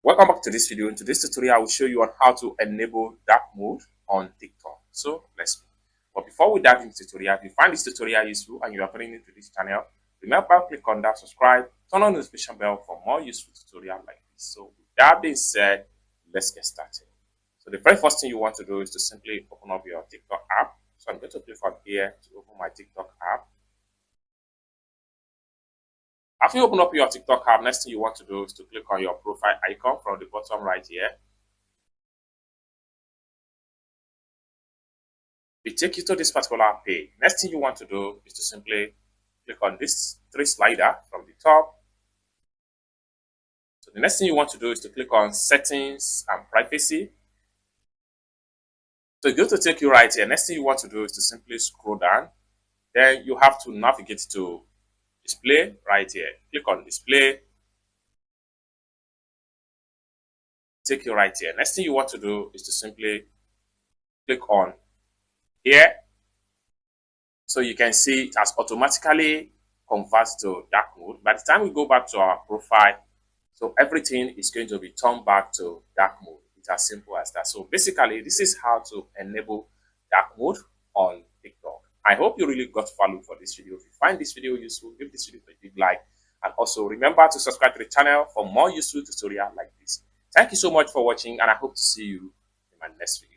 Welcome back to this video. In today's tutorial, I will show you on how to enable dark mode on TikTok. So let's begin. But before we dive into the tutorial, if you find this tutorial useful and you are new to this channel, remember click on that subscribe, turn on the notification bell for more useful tutorials like this. So with that being said, let's get started. So the very first thing you want to do is to simply open up your TikTok app. So I'm going to click on here to open my TikTok app. After you open up your TikTok app, next thing you want to do is to click on your profile icon from the bottom right here. It take you to this particular page. Next thing you want to do is to simply click on this three slider from the top. So the next thing you want to do is to click on settings and privacy. So it's going to take you right here. Next thing you want to do is to simply scroll down. Then you have to navigate to display right here. Click on display. Take you right here. Next thing you want to do is to simply click on here. So you can see it has automatically converted to dark mode. By the time we go back to our profile, so everything is going to be turned back to dark mode. It's as simple as that. So basically, this is how to enable dark mode on TikTok. I hope you really got value for this video. If you find this video useful, give this video a big like. And also remember to subscribe to the channel for more useful tutorials like this. Thank you so much for watching, and I hope to see you in my next video.